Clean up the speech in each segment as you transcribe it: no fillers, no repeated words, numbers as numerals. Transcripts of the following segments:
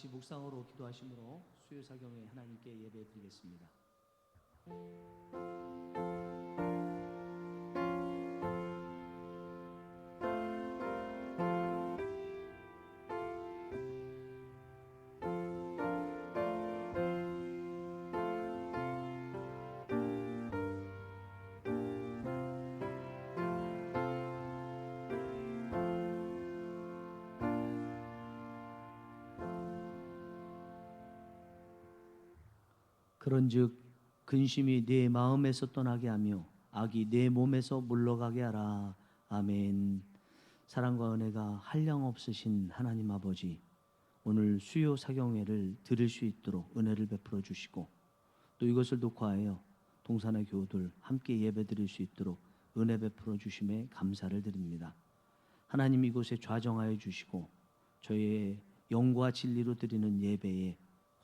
다시 묵상으로 기도하심으로 수요사경에 하나님께 예배드리겠습니다. 그런즉 근심이 네 마음에서 떠나게 하며 악이 네 몸에서 물러가게 하라. 아멘. 사랑과 은혜가 한량없으신 하나님 아버지, 오늘 수요 사경회를 드릴 수 있도록 은혜를 베풀어 주시고 또 이것을 녹화하여 동산의 교우들 함께 예배드릴 수 있도록 은혜 베풀어 주심에 감사를 드립니다. 하나님 이곳에 좌정하여 주시고 저희의 영과 진리로 드리는 예배에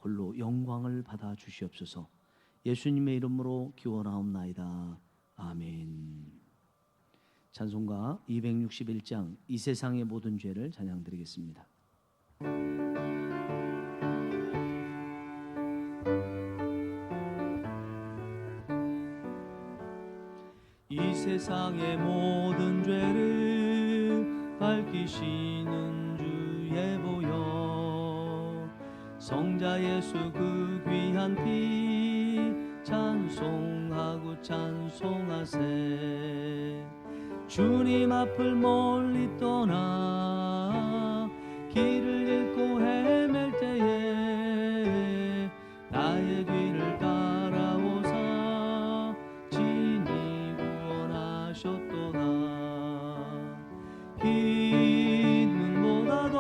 홀로 영광을 받아 주시옵소서. 예수님의 이름으로 기원하옵나이다. 아멘. 찬송가 261장 이 세상의 모든 죄를 찬양드리겠습니다. 이 세상의 모든 죄를 밝히시는 주의 보혈, 성자 예수 그 귀한 피 찬송하고 찬송하세. 주님 앞을 멀리 떠나 길을 잃고 헤맬 때에 나의 뒤를 따라오사 친히 구원하셨도다. 흰 눈보다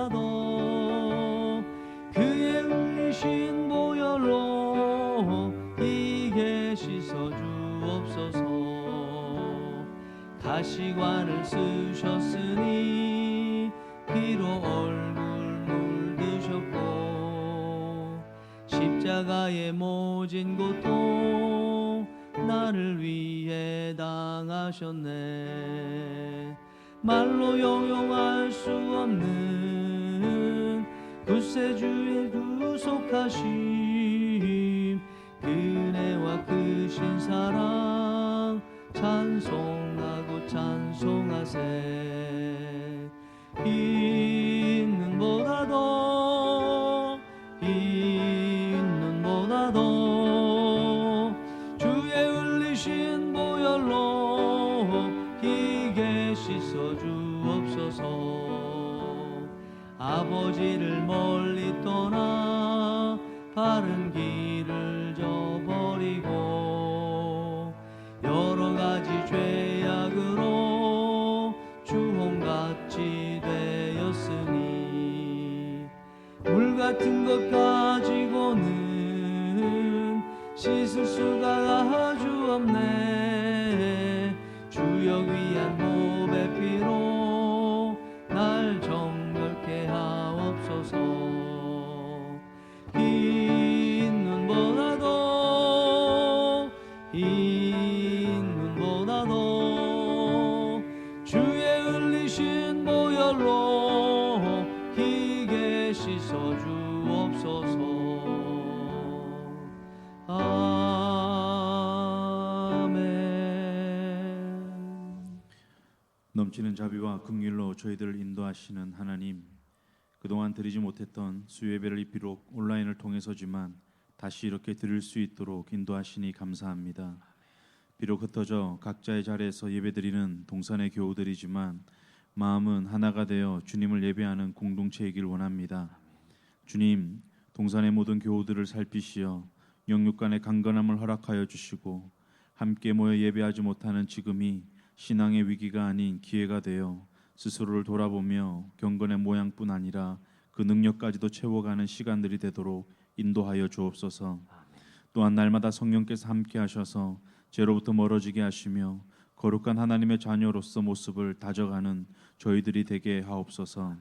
더 그의 흘리신 보혈로 이게 씻어주옵소서. 가시관을 쓰셨으니 피로 얼굴 물드셨고 십자가의 모진 고통 나를 위해 당하셨네. 말로 용용할 수 없는 구세주의 구속하심, 그네와 크신 사랑 찬송하고 찬송하세. 흰 눈보다 더 주의 흘리신 보혈로 희게 씻어주옵소서. 아버지를 멀리 떠나 바른 길을 저버리고 여러 가지 죄악으로 주홍같이 되었으니 물 같은 것 가지고는 씻을 수가 아주 없네. 주여 귀한 몸의 피로 날 정결케 하옵소서. 흰 눈보다 더 주의 흘리신 보혈로 희게 씻어주옵소서. 아멘. 넘치는 자비와 긍휼로 저희들을 인도하시는 하나님, 그동안 드리지 못했던 수요예배를 비록 온라인을 통해서지만 다시 이렇게 드릴 수 있도록 인도하시니 감사합니다. 비록 흩어져 각자의 자리에서 예배드리는 동산의 교우들이지만 마음은 하나가 되어 주님을 예배하는 공동체이길 원합니다. 주님, 동산의 모든 교우들을 살피시어 영육 간의 강건함을 허락하여 주시고 함께 모여 예배하지 못하는 지금이 신앙의 위기가 아닌 기회가 되어 스스로를 돌아보며 경건의 모양뿐 아니라 그 능력까지도 채워가는 시간들이 되도록 인도하여 주옵소서. 또한 날마다 성령께서 함께 하셔서 죄로부터 멀어지게 하시며 거룩한 하나님의 자녀로서 모습을 다져가는 저희들이 되게 하옵소서.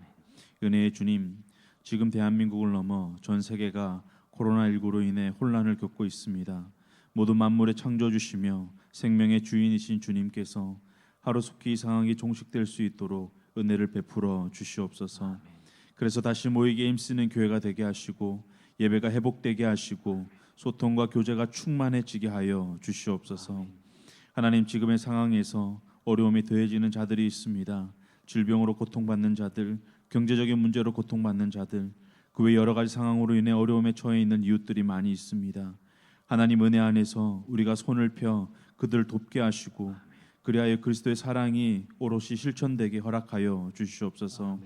은혜의 주님, 지금 대한민국을 넘어 전 세계가 코로나19로 인해 혼란을 겪고 있습니다. 모든 만물의 창조주시며 생명의 주인이신 주님께서 하루속히 이 상황이 종식될 수 있도록 은혜를 베풀어 주시옵소서. 그래서 다시 모이게 힘쓰는 교회가 되게 하시고 예배가 회복되게 하시고 소통과 교제가 충만해지게 하여 주시옵소서. 하나님, 지금의 상황에서 어려움이 더해지는 자들이 있습니다. 질병으로 고통받는 자들, 경제적인 문제로 고통받는 자들, 그 외 여러 가지 상황으로 인해 어려움에 처해 있는 이웃들이 많이 있습니다. 하나님, 은혜 안에서 우리가 손을 펴 그들을 돕게 하시고 그리하여 그리스도의 사랑이 오롯이 실천되게 허락하여 주시옵소서.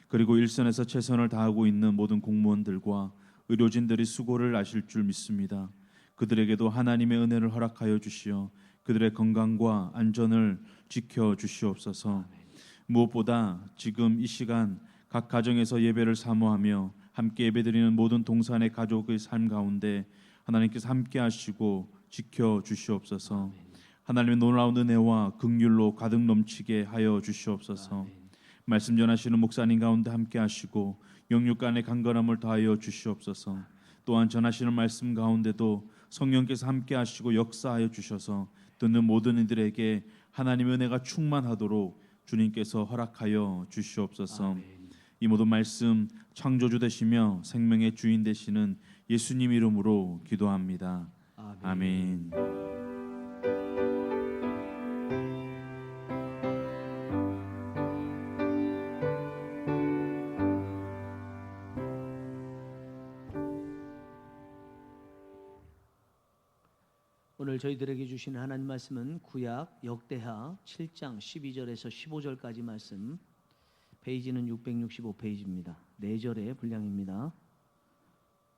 그리고 일선에서 최선을 다하고 있는 모든 공무원들과 의료진들이 수고를 하실 줄 믿습니다. 그들에게도 하나님의 은혜를 허락하여 주시어 그들의 건강과 안전을 지켜 주시옵소서. 무엇보다 지금 이 시간 각 가정에서 예배를 사모하며 함께 예배드리는 모든 동산의 가족의 삶 가운데 하나님께서 함께 하시고 지켜 주시옵소서. 하나님의 놀라운 은혜와 긍휼로 가득 넘치게 하여 주시옵소서. 말씀 전하시는 목사님 가운데 함께 하시고 영육 간의 강건함을 더하여 주시옵소서. 또한 전하시는 말씀 가운데도 성령께서 함께 하시고 역사하여 주셔서 듣는 모든 이들에게 하나님의 은혜가 충만하도록 주님께서 허락하여 주시옵소서. 이 모든 말씀 창조주 되시며 생명의 주인 되시는 예수님 이름으로 기도합니다. 아멘. 오늘 저희들에게 주신 하나님 말씀은 구약 역대하 7장 12절에서 15절까지 말씀, 페이지는 665페이지입니다. 4절의 분량입니다.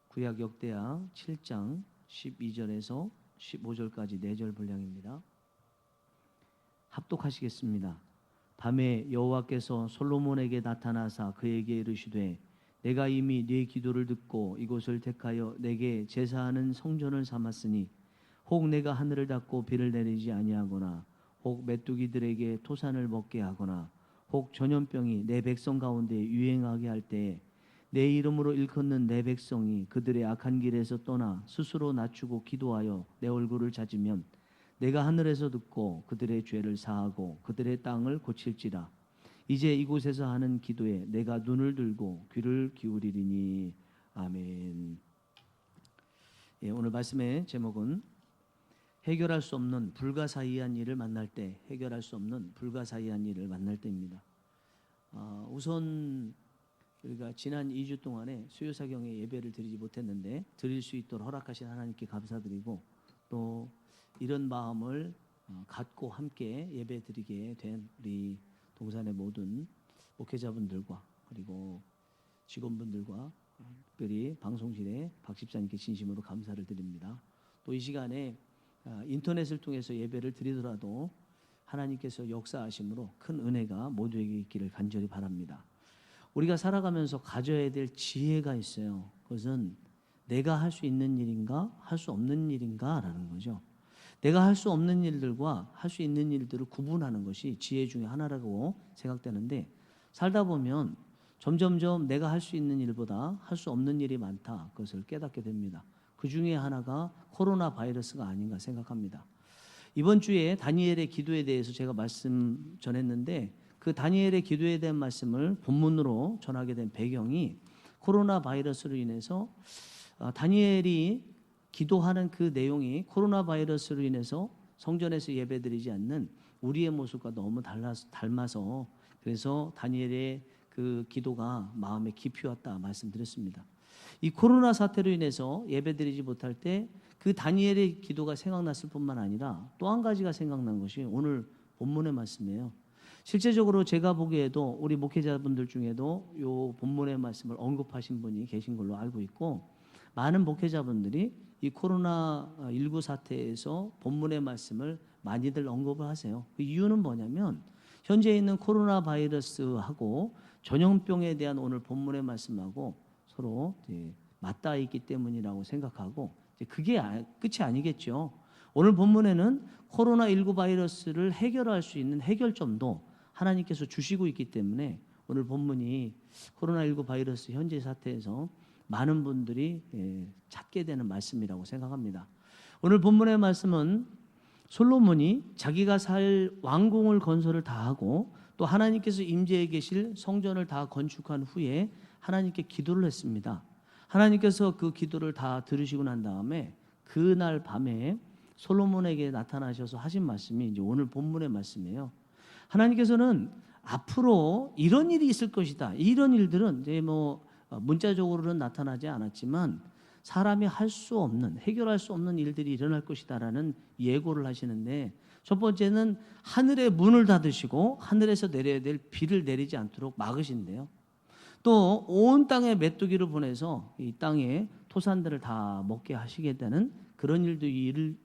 구약 역대하 7장 12절에서 15절까지 4절 분량입니다. 합독하시겠습니다. 밤에 여호와께서 솔로몬에게 나타나사 그에게 이르시되 내가 이미 네 기도를 듣고 이곳을 택하여 내게 제사하는 성전을 삼았으니 혹 내가 하늘을 닫고 비를 내리지 아니하거나 혹 메뚜기들에게 토산을 먹게 하거나 혹 전염병이 내 백성 가운데 유행하게 할 때에 내 이름으로 일컫는 내 백성이 그들의 악한 길에서 떠나 스스로 낮추고 기도하여 내 얼굴을 찾으면 내가 하늘에서 듣고 그들의 죄를 사하고 그들의 땅을 고칠지라. 이제 이곳에서 하는 기도에 내가 눈을 들고 귀를 기울이리니. 아멘. 오늘 말씀의 제목은 해결할 수 없는 불가사의한 일을 만날 때, 해결할 수 없는 불가사의한 일을 만날 때입니다. 우선 우리가 지난 2주 동안에 수요사경에 예배를 드리지 못했는데 드릴 수 있도록 허락하신 하나님께 감사드리고, 또 이런 마음을 갖고 함께 예배 드리게 된 우리 동산의 모든 목회자분들과 그리고 직원분들과 특별히 방송실의 박 집사님께 진심으로 감사를 드립니다. 또 이 시간에 인터넷을 통해서 예배를 드리더라도 하나님께서 역사하심으로 큰 은혜가 모두에게 있기를 간절히 바랍니다. 우리가 살아가면서 가져야 될 지혜가 있어요. 그것은 내가 할 수 있는 일인가 할 수 없는 일인가 라는 거죠. 내가 할 수 없는 일들과 할 수 있는 일들을 구분하는 것이 지혜 중에 하나라고 생각되는데, 살다 보면 점점점 내가 할 수 있는 일보다 할 수 없는 일이 많다, 그것을 깨닫게 됩니다. 그 중에 하나가 코로나 바이러스가 아닌가 생각합니다. 이번 주에 다니엘의 기도에 대해서 제가 말씀 전했는데, 그 다니엘의 기도에 대한 말씀을 본문으로 전하게 된 배경이 코로나 바이러스로 인해서 다니엘이 기도하는 그 내용이 코로나 바이러스로 인해서 성전에서 예배드리지 않는 우리의 모습과 너무 닮아서 그래서 다니엘의 그 기도가 마음에 깊이 왔다 말씀드렸습니다. 이 코로나 사태로 인해서 예배드리지 못할 때 그 다니엘의 기도가 생각났을 뿐만 아니라 또 한 가지가 생각난 것이 오늘 본문의 말씀이에요. 실제적으로 제가 보기에도 우리 목회자분들 중에도 이 본문의 말씀을 언급하신 분이 계신 걸로 알고 있고, 많은 목회자분들이 이 코로나19 사태에서 본문의 말씀을 많이들 언급을 하세요. 그 이유는 뭐냐면 현재 있는 코로나 바이러스하고 전염병에 대한 오늘 본문의 말씀하고 서로 맞닿아 있기 때문이라고 생각하고, 그게 끝이 아니겠죠. 오늘 본문에는 코로나19 바이러스를 해결할 수 있는 해결점도 하나님께서 주시고 있기 때문에 오늘 본문이 코로나19 바이러스 현재 사태에서 많은 분들이 찾게 되는 말씀이라고 생각합니다. 오늘 본문의 말씀은 솔로몬이 자기가 살 왕궁을 건설을 다 하고 또 하나님께서 임재해 계실 성전을 다 건축한 후에 하나님께 기도를 했습니다. 하나님께서 그 기도를 다 들으시고 난 다음에 그날 밤에 솔로몬에게 나타나셔서 하신 말씀이 이제 오늘 본문의 말씀이에요. 하나님께서는 앞으로 이런 일이 있을 것이다. 이런 일들은 이제 뭐 문자적으로는 나타나지 않았지만 사람이 할 수 없는, 해결할 수 없는 일들이 일어날 것이다라는 예고를 하시는데, 첫 번째는 하늘의 문을 닫으시고 하늘에서 내려야 될 비를 내리지 않도록 막으신대요. 또 온 땅에 메뚜기를 보내서 이 땅에 토산들을 다 먹게 하시겠다는 그런 일도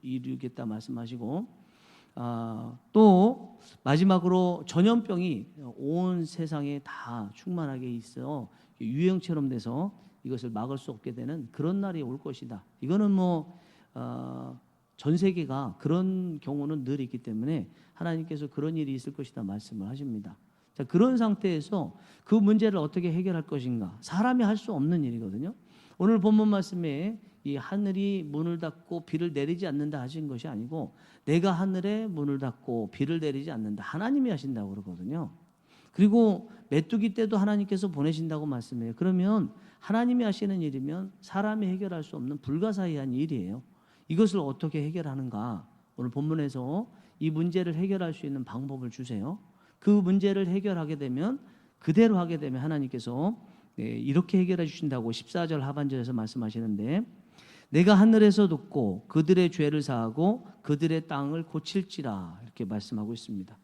이루겠다 말씀하시고, 또 마지막으로 전염병이 온 세상에 다 충만하게 있어 유행처럼 돼서 이것을 막을 수 없게 되는 그런 날이 올 것이다. 이거는 전 세계가 그런 경우는 늘 있기 때문에 하나님께서 그런 일이 있을 것이다 말씀을 하십니다. 자, 그런 상태에서 그 문제를 어떻게 해결할 것인가? 사람이 할 수 없는 일이거든요. 오늘 본문 말씀에 이 하늘이 문을 닫고 비를 내리지 않는다 하신 것이 아니고, 내가 하늘에 문을 닫고 비를 내리지 않는다, 하나님이 하신다고 그러거든요. 그리고 메뚜기 때도 하나님께서 보내신다고 말씀해요. 그러면 하나님이 하시는 일이면 사람이 해결할 수 없는 불가사의한 일이에요. 이것을 어떻게 해결하는가? 오늘 본문에서 이 문제를 해결할 수 있는 방법을 주세요. 그 문제를 해결하게 되면, 그대로 하게 되면 하나님께서 이렇게 해결해 주신다고 14절 하반절에서 말씀하시는데, 내가 하늘에서 듣고 그들의 죄를 사하고 그들의 땅을 고칠지라, 이렇게 말씀하고 있습니다.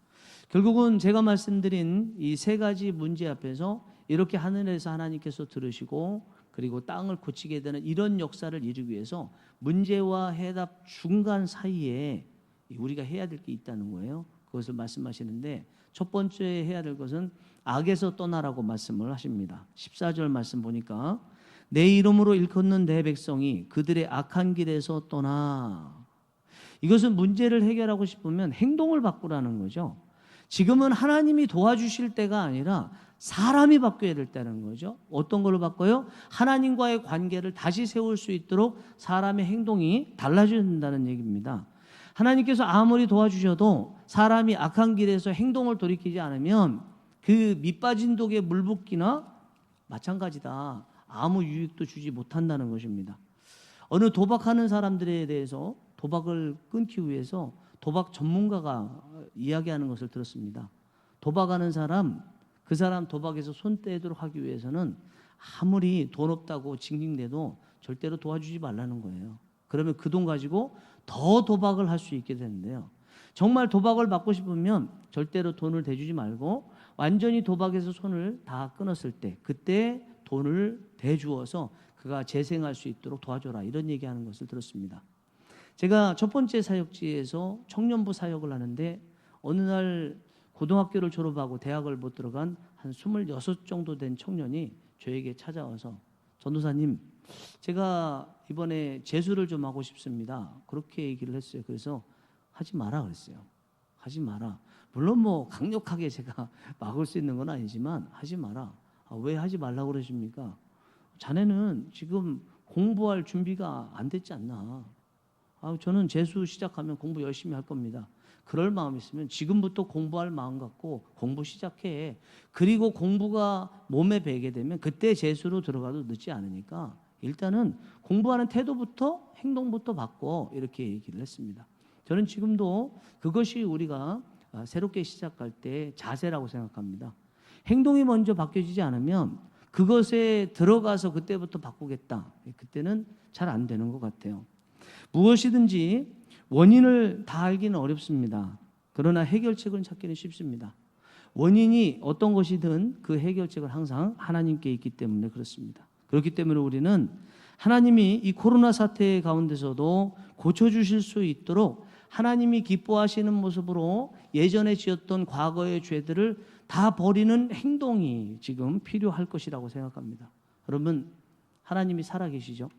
결국은 제가 말씀드린 이 세 가지 문제 앞에서 이렇게 하늘에서 하나님께서 들으시고 그리고 땅을 고치게 되는 이런 역사를 이루기 위해서 문제와 해답 중간 사이에 우리가 해야 될 게 있다는 거예요. 그것을 말씀하시는데, 첫 번째 해야 될 것은 악에서 떠나라고 말씀을 하십니다. 14절 말씀 보니까, 내 이름으로 일컫는 내 백성이 그들의 악한 길에서 떠나. 이것은 문제를 해결하고 싶으면 행동을 바꾸라는 거죠. 지금은 하나님이 도와주실 때가 아니라 사람이 바뀌어야 될 때는 거죠. 어떤 걸로 바꿔요? 하나님과의 관계를 다시 세울 수 있도록 사람의 행동이 달라져야 된다는 얘기입니다. 하나님께서 아무리 도와주셔도 사람이 악한 길에서 행동을 돌이키지 않으면 그 밑빠진 독에 물 붓기나 마찬가지다. 아무 유익도 주지 못한다는 것입니다. 어느 도박하는 사람들에 대해서 도박을 끊기 위해서 도박 전문가가 이야기하는 것을 들었습니다. 도박하는 사람, 그 사람 도박에서 손 떼도록 하기 위해서는 아무리 돈 없다고 징징대도 절대로 도와주지 말라는 거예요. 그러면 그 돈 가지고 더 도박을 할 수 있게 되는데요. 정말 도박을 막고 싶으면 절대로 돈을 대주지 말고 완전히 도박에서 손을 다 끊었을 때, 그때 돈을 대주어서 그가 재생할 수 있도록 도와줘라, 이런 얘기하는 것을 들었습니다. 제가 첫 번째 사역지에서 청년부 사역을 하는데, 어느 날 고등학교를 졸업하고 대학을 못 들어간 한 26 정도 된 청년이 저에게 찾아와서, 전도사님, 제가 이번에 재수를 좀 하고 싶습니다, 그렇게 얘기를 했어요. 그래서 하지 마라 그랬어요. 하지 마라. 물론 뭐 강력하게 제가 막을 수 있는 건 아니지만 하지 마라. 왜 하지 말라고 그러십니까? 자네는 지금 공부할 준비가 안 됐지 않나. 저는 재수 시작하면 공부 열심히 할 겁니다. 그럴 마음 있으면 지금부터 공부할 마음 갖고 공부 시작해. 그리고 공부가 몸에 배게 되면 그때 재수로 들어가도 늦지 않으니까 일단은 공부하는 태도부터 행동부터 바꿔, 이렇게 얘기를 했습니다. 저는 지금도 그것이 우리가 새롭게 시작할 때 자세라고 생각합니다. 행동이 먼저 바뀌어지지 않으면 그것에 들어가서 그때부터 바꾸겠다, 그때는 잘 안 되는 것 같아요. 무엇이든지 원인을 다 알기는 어렵습니다. 그러나 해결책을 찾기는 쉽습니다. 원인이 어떤 것이든 그 해결책은 항상 하나님께 있기 때문에 그렇습니다. 그렇기 때문에 우리는 하나님이 이 코로나 사태 가운데서도 고쳐주실 수 있도록 하나님이 기뻐하시는 모습으로 예전에 지었던 과거의 죄들을 다 버리는 행동이 지금 필요할 것이라고 생각합니다. 여러분, 하나님이 살아계시죠?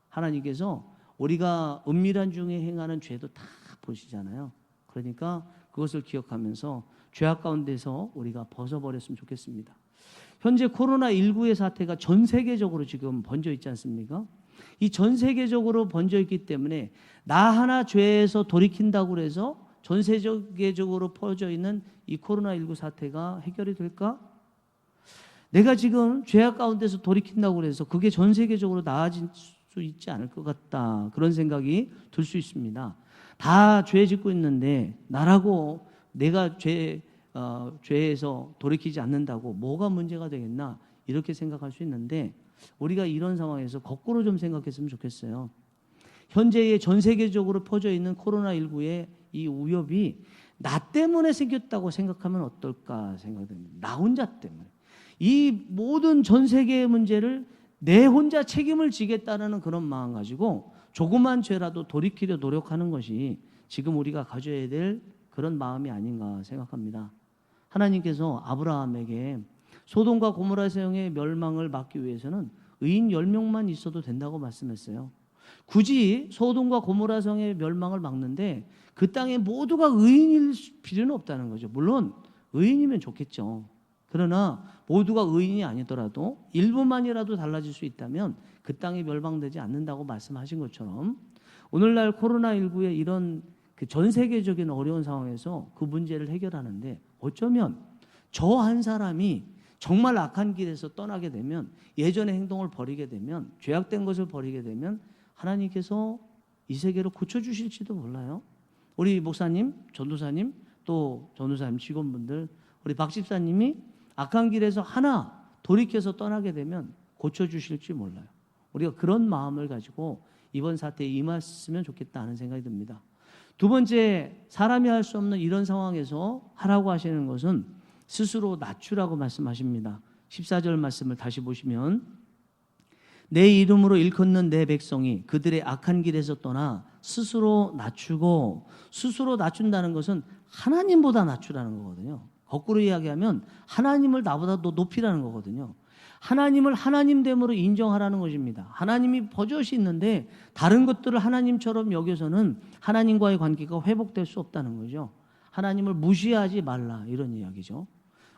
하나님께서 우리가 은밀한 중에 행하는 죄도 다 보시잖아요. 그러니까 그것을 기억하면서 죄악 가운데서 우리가 벗어버렸으면 좋겠습니다. 현재 코로나19의 사태가 전 세계적으로 지금 번져 있지 않습니까? 이 전 세계적으로 번져 있기 때문에 나 하나 죄에서 돌이킨다고 해서 전 세계적으로 퍼져 있는 이 코로나19 사태가 해결이 될까? 내가 지금 죄악 가운데서 돌이킨다고 그래서 그게 전 세계적으로 나아질 수 있지 않을 것 같다. 그런 생각이 들 수 있습니다. 다 죄 짓고 있는데 나라고 내가 죄에서 돌이키지 않는다고 뭐가 문제가 되겠나? 이렇게 생각할 수 있는데 우리가 이런 상황에서 거꾸로 좀 생각했으면 좋겠어요. 현재의 전 세계적으로 퍼져 있는 코로나19의 이 위협이 나 때문에 생겼다고 생각하면 어떨까 생각됩니다. 나 혼자 때문에. 이 모든 전 세계의 문제를 내 혼자 책임을 지겠다는 그런 마음 가지고 조그만 죄라도 돌이키려 노력하는 것이 지금 우리가 가져야 될 그런 마음이 아닌가 생각합니다. 하나님께서 아브라함에게 소돔과 고모라 성의 멸망을 막기 위해서는 의인 10명만 있어도 된다고 말씀했어요. 굳이 소돔과 고모라 성의 멸망을 막는데 그 땅에 모두가 의인일 필요는 없다는 거죠. 물론 의인이면 좋겠죠. 그러나 모두가 의인이 아니더라도 일부만이라도 달라질 수 있다면 그 땅이 멸망되지 않는다고 말씀하신 것처럼 오늘날 코로나19의 이런 그 전 세계적인 어려운 상황에서 그 문제를 해결하는데 어쩌면 저 한 사람이 정말 악한 길에서 떠나게 되면 예전의 행동을 버리게 되면 죄악된 것을 버리게 되면 하나님께서 이 세계를 고쳐주실지도 몰라요. 우리 목사님, 전도사님, 또 전도사님 직원분들, 우리 박 집사님이 악한 길에서 하나 돌이켜서 떠나게 되면 고쳐주실지 몰라요. 우리가 그런 마음을 가지고 이번 사태에 임했으면 좋겠다 하는 생각이 듭니다. 두 번째, 사람이 할 수 없는 이런 상황에서 하라고 하시는 것은 스스로 낮추라고 말씀하십니다. 14절 말씀을 다시 보시면 내 이름으로 일컫는 내 백성이 그들의 악한 길에서 떠나 스스로 낮추고, 스스로 낮춘다는 것은 하나님보다 낮추라는 거거든요. 거꾸로 이야기하면 하나님을 나보다 더 높이라는 거거든요. 하나님을 하나님됨으로 인정하라는 것입니다. 하나님이 버젓이 있는데 다른 것들을 하나님처럼 여겨서는 하나님과의 관계가 회복될 수 없다는 거죠. 하나님을 무시하지 말라, 이런 이야기죠.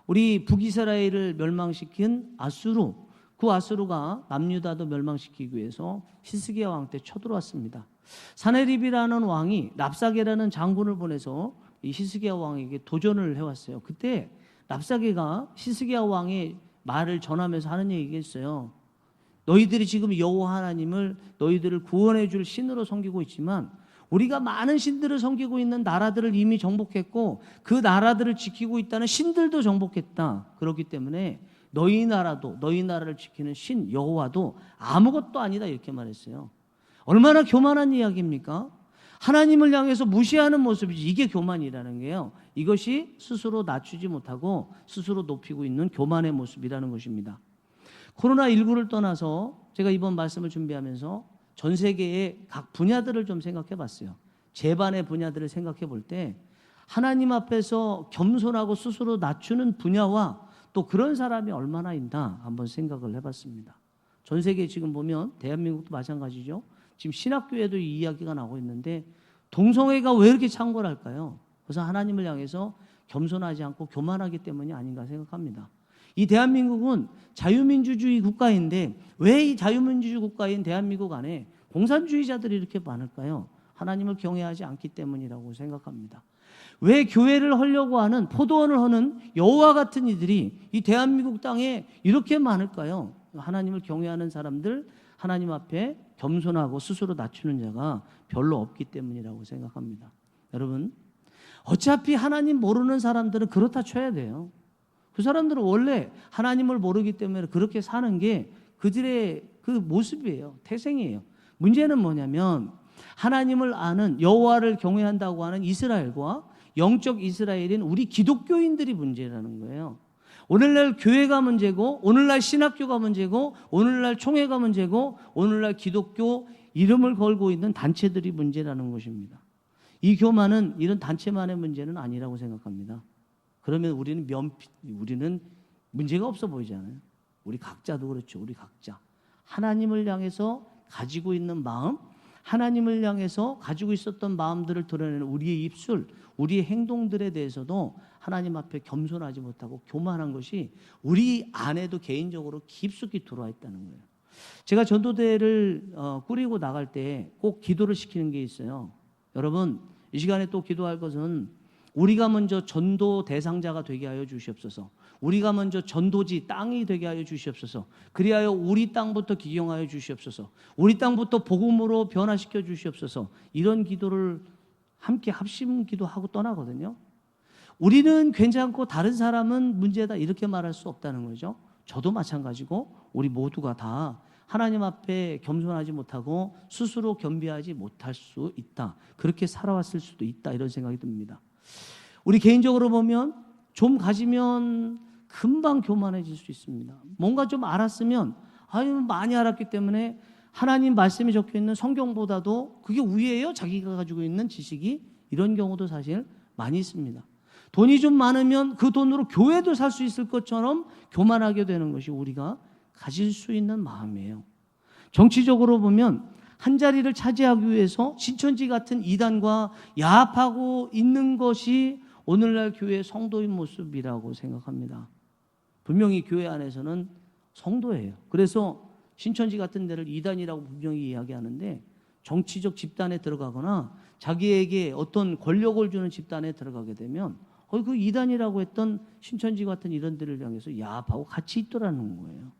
우리 북이스라엘을 멸망시킨 아수르, 그 아수르가 남유다도 멸망시키기 위해서 히스기야 왕 때 쳐들어왔습니다. 사네립이라는 왕이 랍사게라는 장군을 보내서 이 히스기야 왕에게 도전을 해왔어요. 그때 랍사게가 히스기야 왕의 말을 전하면서 하는 얘기가 있어요. 너희들이 지금 여호와 하나님을 너희들을 구원해 줄 신으로 섬기고 있지만 우리가 많은 신들을 섬기고 있는 나라들을 이미 정복했고 그 나라들을 지키고 있다는 신들도 정복했다. 그렇기 때문에 너희 나라도, 너희 나라를 지키는 신 여호와도 아무것도 아니다, 이렇게 말했어요. 얼마나 교만한 이야기입니까? 하나님을 향해서 무시하는 모습이지. 이게 교만이라는 게요. 이것이 스스로 낮추지 못하고 스스로 높이고 있는 교만의 모습이라는 것입니다. 코로나19를 떠나서 제가 이번 말씀을 준비하면서 전 세계의 각 분야들을 좀 생각해 봤어요. 제반의 분야들을 생각해 볼 때 하나님 앞에서 겸손하고 스스로 낮추는 분야와 또 그런 사람이 얼마나 있나 한번 생각을 해봤습니다. 전 세계 지금 보면 대한민국도 마찬가지죠. 지금 신학교에도 이 이야기가 나오고 있는데 동성애가 왜 이렇게 창궐할까요? 그래서 하나님을 향해서 겸손하지 않고 교만하기 때문이 아닌가 생각합니다. 이 대한민국은 자유민주주의 국가인데 왜 이 자유민주주의 국가인 대한민국 안에 공산주의자들이 이렇게 많을까요? 하나님을 경외하지 않기 때문이라고 생각합니다. 왜 교회를 하려고 하는, 포도원을 하는 여호와 같은 이들이 이 대한민국 땅에 이렇게 많을까요? 하나님을 경외하는 사람들, 하나님 앞에 겸손하고 스스로 낮추는 자가 별로 없기 때문이라고 생각합니다. 여러분, 어차피 하나님 모르는 사람들은 그렇다 쳐야 돼요. 그 사람들은 원래 하나님을 모르기 때문에 그렇게 사는 게 그들의 그 모습이에요. 태생이에요. 문제는 뭐냐면 하나님을 아는, 여호와를 경외한다고 하는 이스라엘과 영적 이스라엘인 우리 기독교인들이 문제라는 거예요. 오늘날 교회가 문제고, 오늘날 신학교가 문제고, 오늘날 총회가 문제고, 오늘날 기독교 이름을 걸고 있는 단체들이 문제라는 것입니다. 이 교만은 이런 단체만의 문제는 아니라고 생각합니다. 그러면 우리는 문제가 없어 보이잖아요. 우리 각자도 그렇죠. 우리 각자 하나님을 향해서 가지고 있는 마음, 하나님을 향해서 가지고 있었던 마음들을 드러내는 우리의 입술, 우리의 행동들에 대해서도 하나님 앞에 겸손하지 못하고 교만한 것이 우리 안에도 개인적으로 깊숙이 들어와 있다는 거예요. 제가 전도대를 꾸리고 나갈 때 꼭 기도를 시키는 게 있어요. 여러분, 이 시간에 또 기도할 것은 우리가 먼저 전도 대상자가 되게 하여 주시옵소서. 우리가 먼저 전도지 땅이 되게 하여 주시옵소서. 그리하여 우리 땅부터 기경하여 주시옵소서. 우리 땅부터 복음으로 변화시켜 주시옵소서. 이런 기도를 함께 합심 기도하고 떠나거든요. 우리는 괜찮고 다른 사람은 문제다 이렇게 말할 수 없다는 거죠. 저도 마찬가지고 우리 모두가 다 하나님 앞에 겸손하지 못하고 스스로 겸비하지 못할 수 있다. 그렇게 살아왔을 수도 있다. 이런 생각이 듭니다. 우리 개인적으로 보면 좀 가지면 금방 교만해질 수 있습니다. 뭔가 좀 알았으면 많이 알았기 때문에 하나님 말씀이 적혀있는 성경보다도 그게 우위예요. 자기가 가지고 있는 지식이. 이런 경우도 사실 많이 있습니다. 돈이 좀 많으면 그 돈으로 교회도 살 수 있을 것처럼 교만하게 되는 것이 우리가 가질 수 있는 마음이에요. 정치적으로 보면 한 자리를 차지하기 위해서 신천지 같은 이단과 야합하고 있는 것이 오늘날 교회의 성도의 모습이라고 생각합니다. 분명히 교회 안에서는 성도예요. 그래서 신천지 같은 데를 이단이라고 분명히 이야기하는데 정치적 집단에 들어가거나 자기에게 어떤 권력을 주는 집단에 들어가게 되면 그 이단이라고 했던 신천지 같은 이런 데를 향해서 야합하고 같이 있더라는 거예요.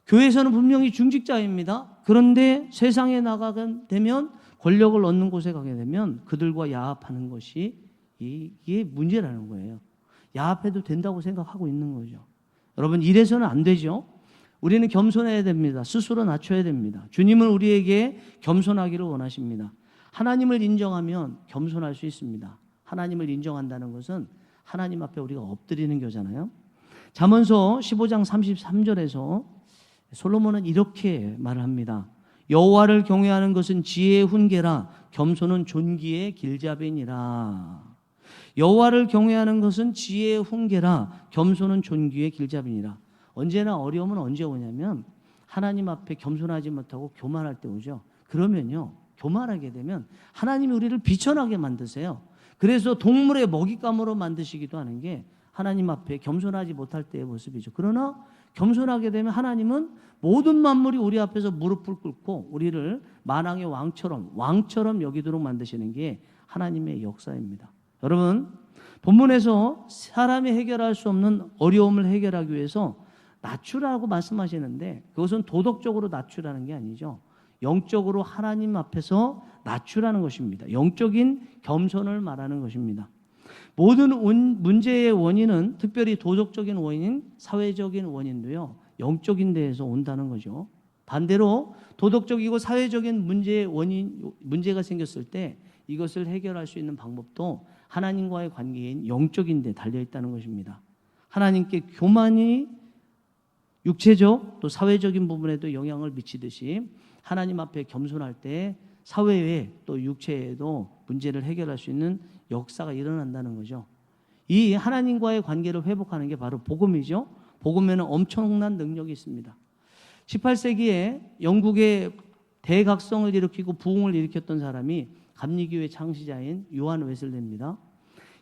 교회에서는 분명히 중직자입니다. 그런데 세상에 나가게 되면 권력을 얻는 곳에 가게 되면 그들과 야합하는 것이 이게 문제라는 거예요. 야합해도 된다고 생각하고 있는 거죠. 여러분, 이래서는 안 되죠. 우리는 겸손해야 됩니다. 스스로 낮춰야 됩니다. 주님은 우리에게 겸손하기를 원하십니다. 하나님을 인정하면 겸손할 수 있습니다. 하나님을 인정한다는 것은 하나님 앞에 우리가 엎드리는 거잖아요. 잠언서 15장 33절에서 솔로몬은 이렇게 말을 합니다. 여호와를 경외하는 것은 지혜의 훈계라 겸손은 존귀의 길잡이니라. 여호와를 경외하는 것은 지혜의 훈계라 겸손은 존귀의 길잡이니라. 언제나 어려움은 언제 오냐면 하나님 앞에 겸손하지 못하고 교만할 때 오죠. 그러면요, 교만하게 되면 하나님이 우리를 비천하게 만드세요. 그래서 동물의 먹잇감으로 만드시기도 하는 게 하나님 앞에 겸손하지 못할 때의 모습이죠. 그러나 겸손하게 되면 하나님은 모든 만물이 우리 앞에서 무릎을 꿇고 우리를 만왕의 왕처럼 여기도록 만드시는 게 하나님의 역사입니다. 여러분, 본문에서 사람이 해결할 수 없는 어려움을 해결하기 위해서 낮추라고 말씀하시는데 그것은 도덕적으로 낮추라는 게 아니죠. 영적으로 하나님 앞에서 낮추라는 것입니다. 영적인 겸손을 말하는 것입니다. 모든 문제의 원인은 특별히 도덕적인 원인, 사회적인 원인도요, 영적인 데에서 온다는 거죠. 반대로 도덕적이고 사회적인 문제가 생겼을 때 이것을 해결할 수 있는 방법도 하나님과의 관계인 영적인 데 달려 있다는 것입니다. 하나님께 교만이 육체적 또 사회적인 부분에도 영향을 미치듯이 하나님 앞에 겸손할 때 사회에 또 육체에도 문제를 해결할 수 있는 역사가 일어난다는 거죠. 이 하나님과의 관계를 회복하는 게 바로 복음이죠. 복음에는 엄청난 능력이 있습니다. 18세기에 영국의 대각성을 일으키고 부흥을 일으켰던 사람이 감리교회 창시자인 요한 웨슬레입니다.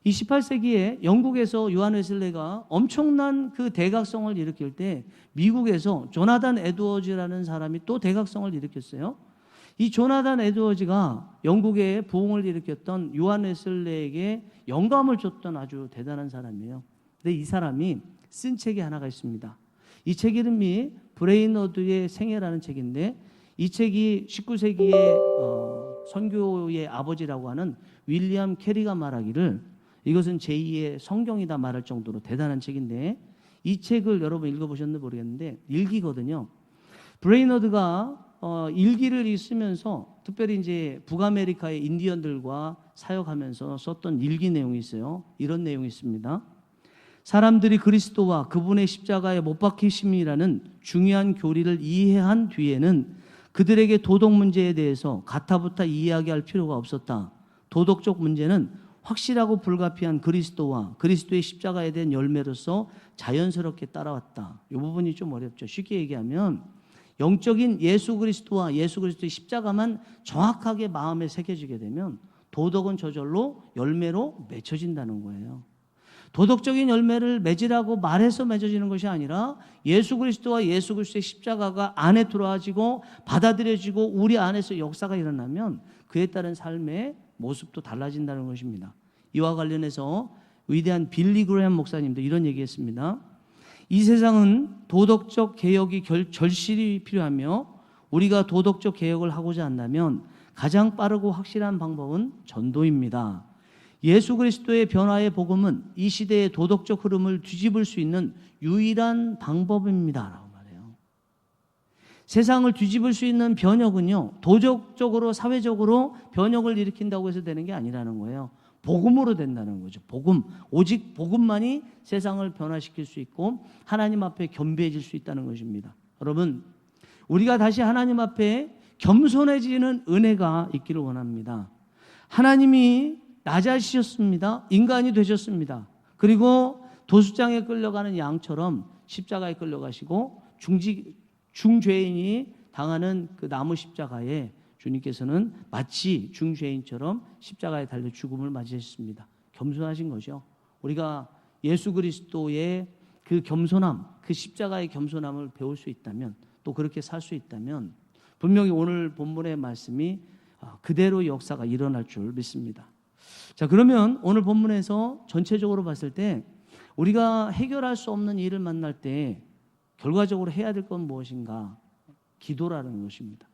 이 18세기에 영국에서 요한 웨슬레가 엄청난 그 대각성을 일으킬 때 미국에서 조나단 에드워즈라는 사람이 또 대각성을 일으켰어요. 이 조나단 에드워즈가 영국의 부흥을 일으켰던 요한 웨슬레에게 영감을 줬던 아주 대단한 사람이에요. 근데 이 사람이 쓴 책이 하나가 있습니다. 이 책 이름이 브레이너드의 생애라는 책인데 이 책이 19세기의 선교의 아버지라고 하는 윌리엄 캐리가 말하기를 이것은 제2의 성경이다 말할 정도로 대단한 책인데 이 책을 여러분 읽어보셨는지 모르겠는데 일기거든요. 브레이너드가 일기를 쓰면서 특별히 이제 북아메리카의 인디언들과 사역하면서 썼던 일기 내용이 있어요. 이런 내용이 있습니다. 사람들이 그리스도와 그분의 십자가에 못 박히심이라는 중요한 교리를 이해한 뒤에는 그들에게 도덕 문제에 대해서 가타부타 이야기할 필요가 없었다. 도덕적 문제는 확실하고 불가피한 그리스도와 그리스도의 십자가에 대한 열매로서 자연스럽게 따라왔다. 이 부분이 좀 어렵죠. 쉽게 얘기하면 영적인 예수 그리스도와 예수 그리스도의 십자가만 정확하게 마음에 새겨지게 되면 도덕은 저절로 열매로 맺혀진다는 거예요. 도덕적인 열매를 맺으라고 말해서 맺어지는 것이 아니라 예수 그리스도와 예수 그리스도의 십자가가 안에 들어와지고 받아들여지고 우리 안에서 역사가 일어나면 그에 따른 삶에 모습도 달라진다는 것입니다. 이와 관련해서 위대한 빌리 그레엄 목사님도 이런 얘기했습니다. 이 세상은 도덕적 개혁이 절실히 필요하며 우리가 도덕적 개혁을 하고자 한다면 가장 빠르고 확실한 방법은 전도입니다. 예수 그리스도의 변화의 복음은 이 시대의 도덕적 흐름을 뒤집을 수 있는 유일한 방법입니다. 라고 말해요. 세상을 뒤집을 수 있는 변혁은요, 도덕적으로 사회적으로 변혁을 일으킨다고 해서 되는 게 아니라는 거예요. 복음으로 된다는 거죠. 복음, 오직 복음만이 세상을 변화시킬 수 있고 하나님 앞에 겸비해질 수 있다는 것입니다. 여러분, 우리가 다시 하나님 앞에 겸손해지는 은혜가 있기를 원합니다. 하나님이 낮아지셨습니다. 인간이 되셨습니다. 그리고 도수장에 끌려가는 양처럼 십자가에 끌려가시고 중죄인이 당하는 그 나무 십자가에 주님께서는 마치 중죄인처럼 십자가에 달려 죽음을 맞이하셨습니다. 겸손하신 거죠. 우리가 예수 그리스도의 그 겸손함, 그 십자가의 겸손함을 배울 수 있다면, 또 그렇게 살 수 있다면 분명히 오늘 본문의 말씀이 그대로 역사가 일어날 줄 믿습니다. 자, 그러면 오늘 본문에서 전체적으로 봤을 때 우리가 해결할 수 없는 일을 만날 때 결과적으로 해야 될 건 무엇인가? 기도라는 것입니다.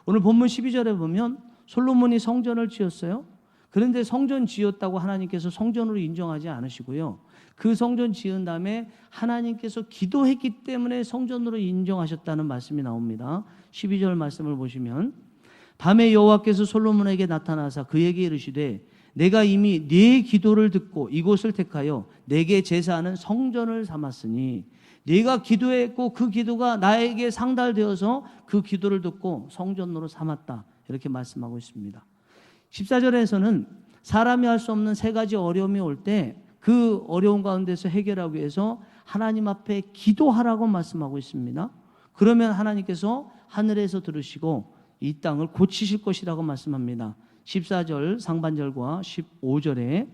오늘 본문 12절에 보면 솔로몬이 성전을 지었어요. 그런데 성전 지었다고 하나님께서 성전으로 인정하지 않으시고요. 그 성전 지은 다음에 하나님께서 기도했기 때문에 성전으로 인정하셨다는 말씀이 나옵니다. 12절 말씀을 보시면 밤에 여호와께서 솔로몬에게 나타나사 그에게 이르시되 내가 이미 네 기도를 듣고 이곳을 택하여 내게 제사하는 성전을 삼았으니 네가 기도했고 그 기도가 나에게 상달되어서 그 기도를 듣고 성전으로 삼았다. 이렇게 말씀하고 있습니다. 14절에서는 사람이 할 수 없는 세 가지 어려움이 올 때 그 어려운 가운데서 해결하기 위해서 하나님 앞에 기도하라고 말씀하고 있습니다. 그러면 하나님께서 하늘에서 들으시고 이 땅을 고치실 것이라고 말씀합니다. 14절 상반절과 15절에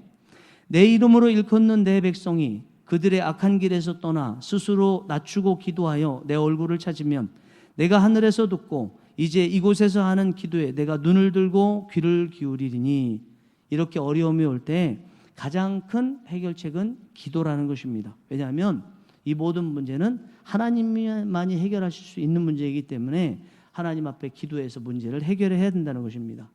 내 이름으로 일컫는 내 백성이 그들의 악한 길에서 떠나 스스로 낮추고 기도하여 내 얼굴을 찾으면 내가 하늘에서 듣고 이제 이곳에서 하는 기도에 내가 눈을 들고 귀를 기울이리니. 이렇게 어려움이 올 때 가장 큰 해결책은 기도라는 것입니다. 왜냐하면 이 모든 문제는 하나님만이 해결하실 수 있는 문제이기 때문에 하나님 앞에 기도해서 문제를 해결해야 된다는 것입니다.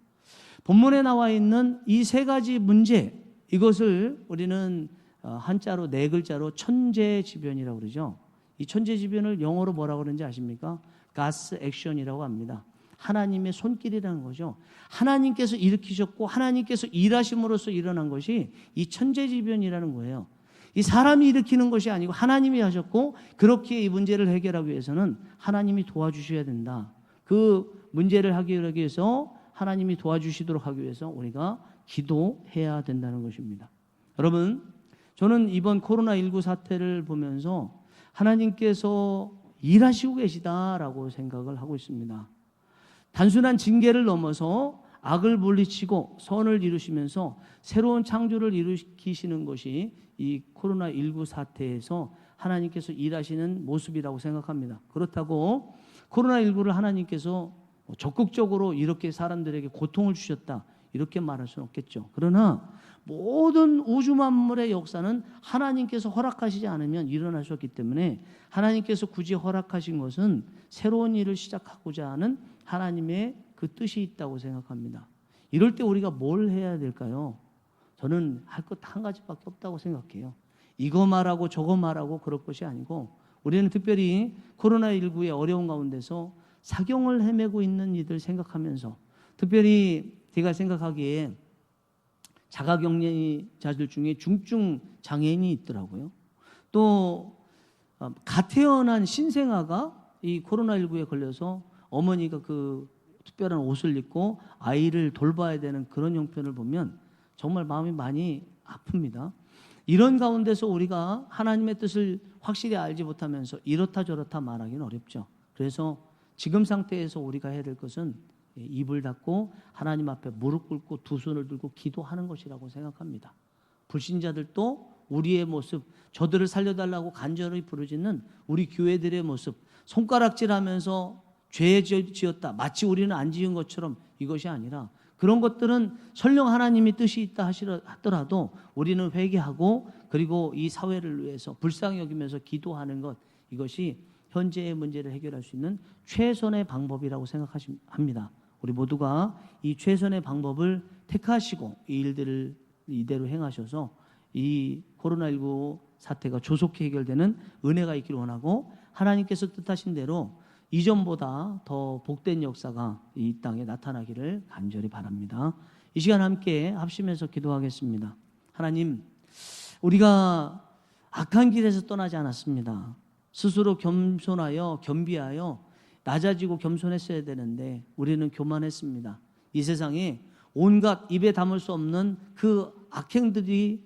본문에 나와 있는 이 세 가지 문제, 이것을 우리는 한자로 네 글자로 천재지변이라고 그러죠. 이 천재지변을 영어로 뭐라고 그러는지 아십니까? God's action이라고 합니다. 하나님의 손길이라는 거죠. 하나님께서 일으키셨고 하나님께서 일하심으로써 일어난 것이 이 천재지변이라는 거예요. 이 사람이 일으키는 것이 아니고 하나님이 하셨고, 그렇게 이 문제를 해결하기 위해서는 하나님이 도와주셔야 된다. 그 문제를 해결하기 위해서 하나님이 도와주시도록 하기 위해서 우리가 기도해야 된다는 것입니다. 여러분, 저는 이번 코로나19 사태를 보면서 하나님께서 일하시고 계시다라고 생각을 하고 있습니다. 단순한 징계를 넘어서 악을 물리치고 선을 이루시면서 새로운 창조를 일으키시는 것이 이 코로나19 사태에서 하나님께서 일하시는 모습이라고 생각합니다. 그렇다고 코로나19를 하나님께서 적극적으로 이렇게 사람들에게 고통을 주셨다, 이렇게 말할 수는 없겠죠. 그러나 모든 우주 만물의 역사는 하나님께서 허락하시지 않으면 일어날 수 없기 때문에 하나님께서 굳이 허락하신 것은 새로운 일을 시작하고자 하는 하나님의 그 뜻이 있다고 생각합니다. 이럴 때 우리가 뭘 해야 될까요? 저는 할 것 한 가지밖에 없다고 생각해요. 이거 말하고 저거 말하고 그럴 것이 아니고, 우리는 특별히 코로나19의 어려운 가운데서 사경을 헤매고 있는 이들 생각하면서, 특별히 제가 생각하기에 자가격리자들 중에 중증 장애인이 있더라고요. 또 갓 태어난 신생아가 이 코로나19에 걸려서 어머니가 그 특별한 옷을 입고 아이를 돌봐야 되는 그런 형편을 보면 정말 마음이 많이 아픕니다. 이런 가운데서 우리가 하나님의 뜻을 확실히 알지 못하면서 이렇다 저렇다 말하기는 어렵죠. 그래서 지금 상태에서 우리가 해야 될 것은 입을 닫고 하나님 앞에 무릎 꿇고 두 손을 들고 기도하는 것이라고 생각합니다. 불신자들도 우리의 모습, 저들을 살려달라고 간절히 부르짖는 우리 교회들의 모습, 손가락질하면서 죄 지었다, 마치 우리는 안 지은 것처럼, 이것이 아니라 그런 것들은 설령 하나님이 뜻이 있다 하더라도 우리는 회개하고 그리고 이 사회를 위해서 불쌍히 여기면서 기도하는 것, 이것이 현재의 문제를 해결할 수 있는 최선의 방법이라고 생각합니다. 우리 모두가 이 최선의 방법을 택하시고 이 일들을 이대로 행하셔서 이 코로나19 사태가 조속히 해결되는 은혜가 있기를 원하고, 하나님께서 뜻하신 대로 이전보다 더 복된 역사가 이 땅에 나타나기를 간절히 바랍니다. 이 시간 함께 합심해서 기도하겠습니다. 하나님, 우리가 악한 길에서 떠나지 않았습니다. 스스로 겸손하여 겸비하여 낮아지고 겸손했어야 되는데 우리는 교만했습니다. 이 세상에 온갖 입에 담을 수 없는 그 악행들이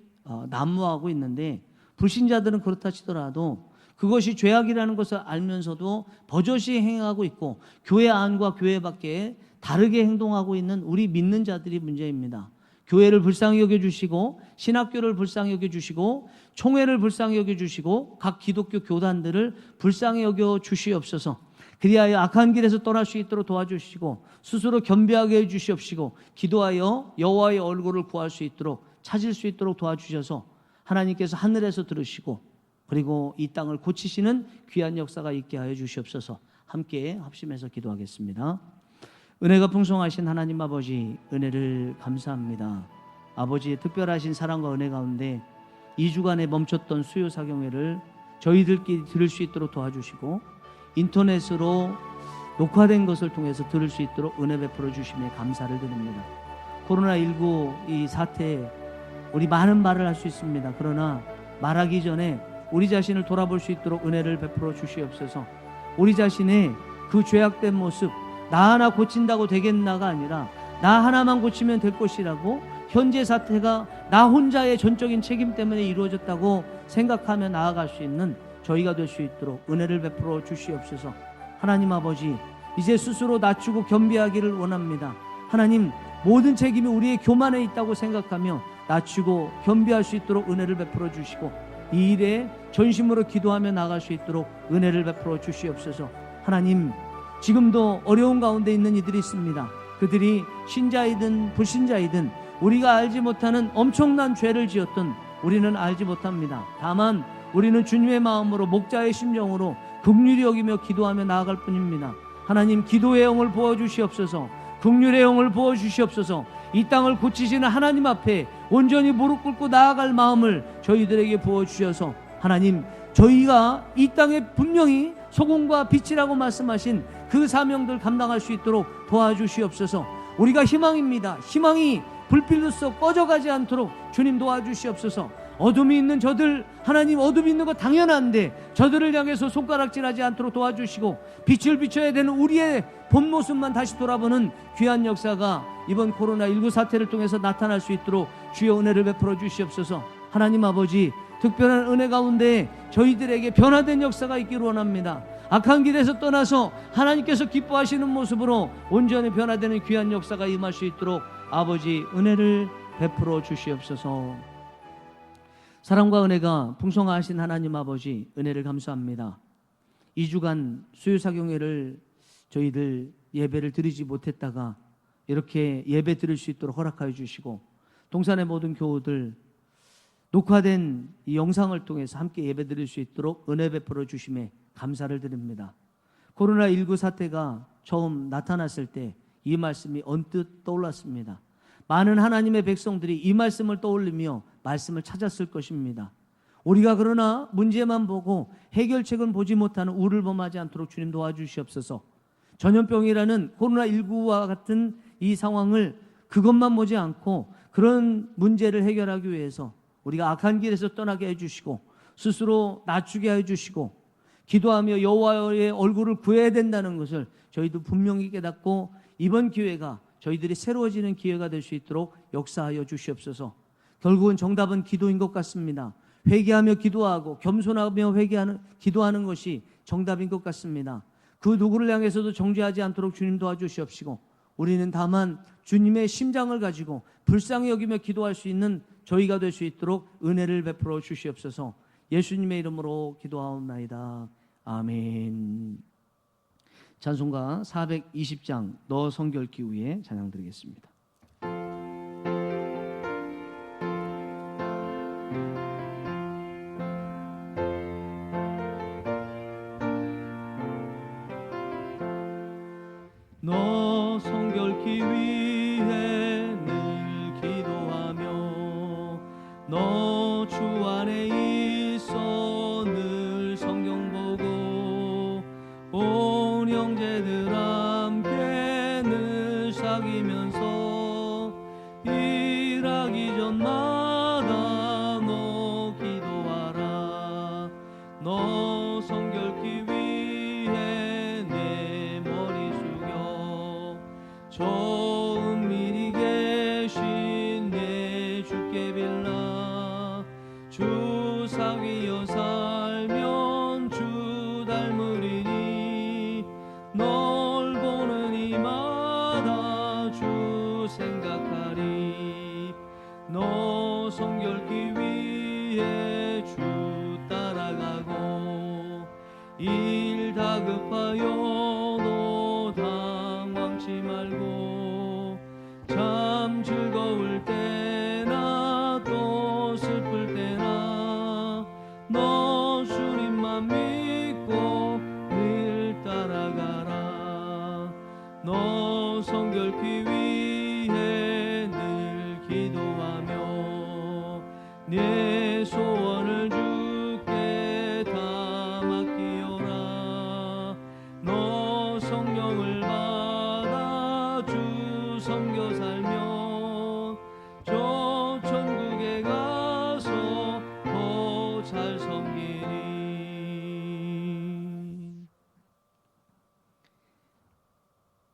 난무하고 있는데, 불신자들은 그렇다 치더라도 그것이 죄악이라는 것을 알면서도 버젓이 행하고 있고 교회 안과 교회 밖에 다르게 행동하고 있는 우리 믿는 자들이 문제입니다. 교회를 불쌍히 여겨주시고 신학교를 불쌍히 여겨주시고 총회를 불쌍히 여겨주시고 각 기독교 교단들을 불쌍히 여겨주시옵소서. 그리하여 악한 길에서 떠날 수 있도록 도와주시고 스스로 겸비하게 해주시옵시고 기도하여 여호와의 얼굴을 구할 수 있도록 찾을 수 있도록 도와주셔서 하나님께서 하늘에서 들으시고 그리고 이 땅을 고치시는 귀한 역사가 있게 하여 주시옵소서. 함께 합심해서 기도하겠습니다. 은혜가 풍성하신 하나님 아버지, 은혜를 감사합니다. 아버지의 특별하신 사랑과 은혜 가운데 2주간에 멈췄던 수요사경회를 저희들끼리 들을 수 있도록 도와주시고 인터넷으로 녹화된 것을 통해서 들을 수 있도록 은혜 베풀어 주심에 감사를 드립니다. 코로나19 이 사태에 우리 많은 말을 할 수 있습니다. 그러나 말하기 전에 우리 자신을 돌아볼 수 있도록 은혜를 베풀어 주시옵소서. 우리 자신의 그 죄악된 모습, 나 하나 고친다고 되겠나가 아니라 나 하나만 고치면 될 것이라고, 현재 사태가 나 혼자의 전적인 책임 때문에 이루어졌다고 생각하며 나아갈 수 있는 저희가 될 수 있도록 은혜를 베풀어 주시옵소서. 하나님 아버지, 이제 스스로 낮추고 겸비하기를 원합니다. 하나님, 모든 책임이 우리의 교만에 있다고 생각하며 낮추고 겸비할 수 있도록 은혜를 베풀어 주시고 이 일에 전심으로 기도하며 나갈 수 있도록 은혜를 베풀어 주시옵소서. 하나님, 지금도 어려운 가운데 있는 이들이 있습니다. 그들이 신자이든 불신자이든 우리가 알지 못하는 엄청난 죄를 지었던 우리는 알지 못합니다. 다만 우리는 주님의 마음으로 목자의 심정으로 긍휼히 여기며 기도하며 나아갈 뿐입니다. 하나님, 기도의 영을 부어주시옵소서. 긍휼의 영을 부어주시옵소서. 이 땅을 고치시는 하나님 앞에 온전히 무릎 꿇고 나아갈 마음을 저희들에게 부어주셔서 하나님, 저희가 이 땅에 분명히 소금과 빛이라고 말씀하신 그 사명들 감당할 수 있도록 도와주시옵소서. 우리가 희망입니다. 희망이 불빛으로서 꺼져가지 않도록 주님 도와주시옵소서. 어둠이 있는 저들, 하나님, 어둠이 있는 거 당연한데 저들을 향해서 손가락질하지 않도록 도와주시고 빛을 비춰야 되는 우리의 본 모습만 다시 돌아보는 귀한 역사가 이번 코로나19 사태를 통해서 나타날 수 있도록 주의 은혜를 베풀어 주시옵소서. 하나님 아버지, 특별한 은혜 가운데 저희들에게 변화된 역사가 있기를 원합니다. 악한 길에서 떠나서 하나님께서 기뻐하시는 모습으로 온전히 변화되는 귀한 역사가 임할 수 있도록 아버지 은혜를 베풀어 주시옵소서. 사랑과 은혜가 풍성하신 하나님 아버지, 은혜를 감사합니다. 2주간 수요사경회를 저희들 예배를 드리지 못했다가 이렇게 예배 드릴 수 있도록 허락하여 주시고 동산의 모든 교우들 녹화된 이 영상을 통해서 함께 예배 드릴 수 있도록 은혜 베풀어 주심에 감사를 드립니다. 코로나19 사태가 처음 나타났을 때 이 말씀이 언뜻 떠올랐습니다. 많은 하나님의 백성들이 이 말씀을 떠올리며 말씀을 찾았을 것입니다. 우리가 그러나 문제만 보고 해결책은 보지 못하는 우를 범하지 않도록 주님 도와주시옵소서. 전염병이라는 코로나19와 같은 이 상황을 그것만 보지 않고 그런 문제를 해결하기 위해서 우리가 악한 길에서 떠나게 해주시고 스스로 낮추게 해주시고 기도하며 여호와의 얼굴을 구해야 된다는 것을 저희도 분명히 깨닫고 이번 기회가 저희들이 새로워지는 기회가 될 수 있도록 역사하여 주시옵소서. 결국은 정답은 기도인 것 같습니다. 회개하며 기도하고 겸손하며 기도하는 것이 정답인 것 같습니다. 그 누구를 향해서도 정죄하지 않도록 주님 도와주시옵시고 우리는 다만 주님의 심장을 가지고 불쌍히 여기며 기도할 수 있는 저희가 될 수 있도록 은혜를 베풀어 주시옵소서. 예수님의 이름으로 기도하옵나이다. 아멘. 찬송가 420장 너 성결기 위에 찬양 드리겠습니다. 성결케 위해 늘 기도하며 너 주 안에 있어 늘 성경 보고 온 형제들 함께 늘 사귀면서 일하기 전마다 너 기도하라. 너 성결케 위해 내 머리 숙여 저 은밀히 계신 내 주께 빌라. 주 사귀어 살면 주 닮으리니 널 보는 이마다 주 생각하리. 너 성결케 위해 주 따라가고 일 다급하여 너 당황치 말고 참 즐거울 때나 또 슬플 때나 너 주님만 믿고 늘 따라가라. 너 성결케 위해 늘 기도하며 내 소원을 주께 다 맡기어라. 너 성령을 받아 주 섬겨 살면 저 천국에 가서 더 잘 섬기리.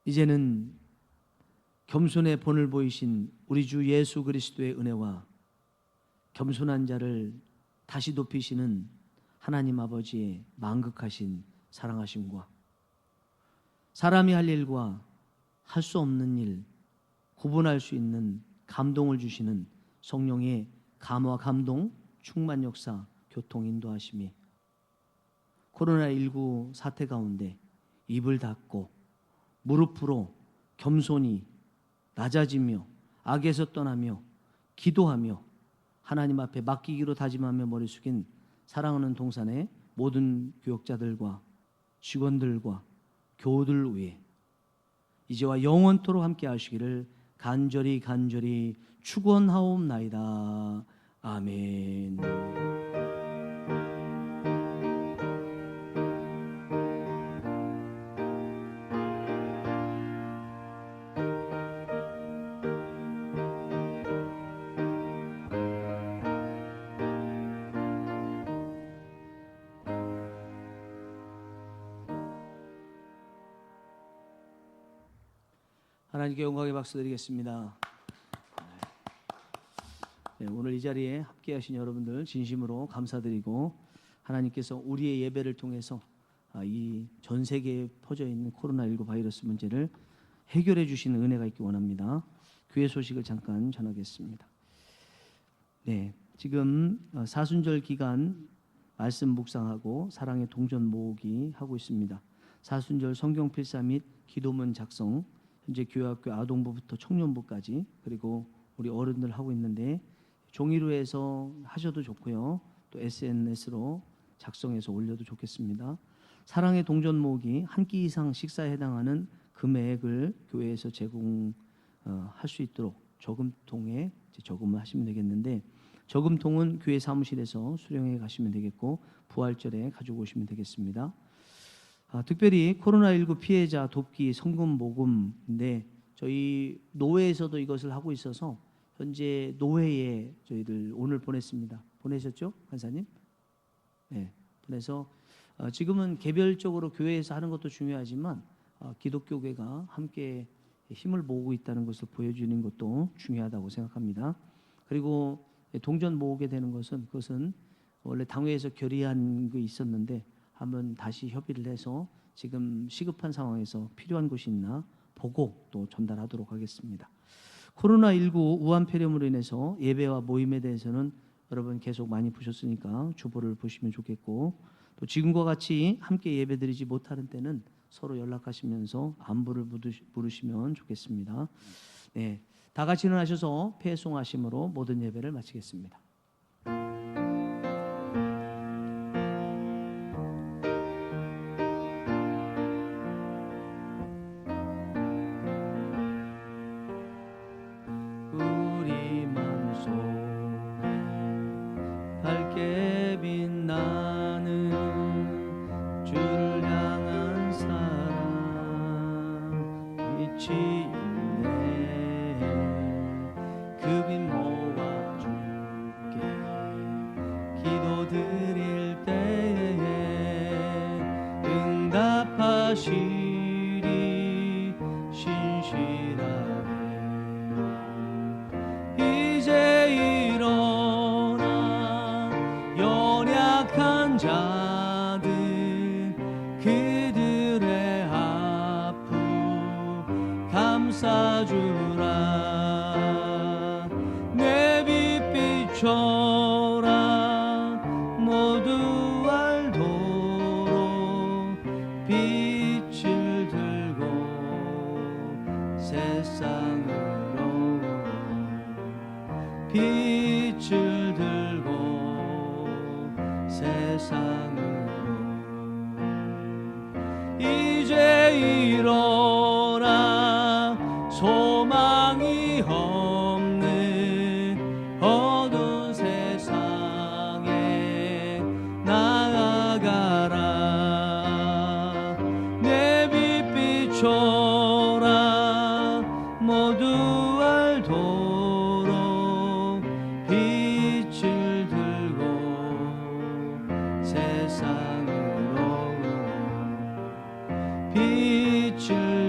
이제는 겸손의 본을 보이신 우리 주 예수 그리스도의 은혜와 겸손한 자를 다시 높이시는 하나님 아버지의 만극하신 사랑하심과 사람이 할 일과 할 수 없는 일 구분할 수 있는 감동을 주시는 성령의 감화 감동 충만 역사 교통 인도하심이 코로나19 사태 가운데 입을 닫고 무릎으로 겸손히 낮아지며 악에서 떠나며 기도하며 하나님 앞에 맡기기로 다짐하며 머리 숙인 사랑하는 동산의 모든 교역자들과 직원들과 교우들 위해 이제와 영원토록 함께 하시기를 간절히 축원하옵나이다. 아멘. 하나님께 영광의 박수 드리겠습니다. 네, 오늘 이 자리에 함께 하신 여러분들 진심으로 감사드리고 하나님께서 우리의 예배를 통해서 이 전 세계에 퍼져 있는 코로나19 바이러스 문제를 해결해 주시는 은혜가 있기 원합니다. 교회 소식을 잠깐 전하겠습니다. 네, 지금 사순절 기간 말씀 묵상하고 사랑의 동전 모으기 하고 있습니다. 사순절 성경 필사 및 기도문 작성 현재 교회학교 아동부부터 청년부까지 그리고 우리 어른들 하고 있는데 종이로 해서 하셔도 좋고요. 또 SNS로 작성해서 올려도 좋겠습니다. 사랑의 동전 모으기 한 끼 이상 식사에 해당하는 금액을 교회에서 제공할 수 있도록 저금통에 저금을 하시면 되겠는데 저금통은 교회 사무실에서 수령해 가시면 되겠고 부활절에 가지고 오시면 되겠습니다. 특별히 코로나19 피해자 돕기 성금 모금인데 저희 노회에서도 이것을 하고 있어서 현재 노회에 저희들 오늘 보냈습니다. 보내셨죠, 간사님? 네, 보내서 지금은 개별적으로 교회에서 하는 것도 중요하지만 기독교계가 함께 힘을 모으고 있다는 것을 보여주는 것도 중요하다고 생각합니다. 그리고 동전 모으게 되는 것은 그것은 원래 당회에서 결의한 게 있었는데 한번 다시 협의를 해서 지금 시급한 상황에서 필요한 곳이 있나 보고 또 전달하도록 하겠습니다. 코로나19 우한 폐렴으로 인해서 예배와 모임에 대해서는 여러분 계속 많이 보셨으니까 주보를 보시면 좋겠고 또 지금과 같이 함께 예배드리지 못하는 때는 서로 연락하시면서 안부를 물으시면 좋겠습니다. 네, 다 같이 일어나셔서 폐송하심으로 모든 예배를 마치겠습니다. 있네. 그 빛 모아줄게. 기도 드릴 때에 응답하시리 신실하게. 이제 일어나 연약한 자들 그들의 아픔 감싸주라. 내 빛 비춰라. 모두 알도록 빛을 들고 세상으로 빛을 들고 세상으로. 이제 일어나 소망이 없는 어두운 세상에 나아가라. 내 빛 비춰라. 모두 알도록 빛을 들고 세상으로 빛을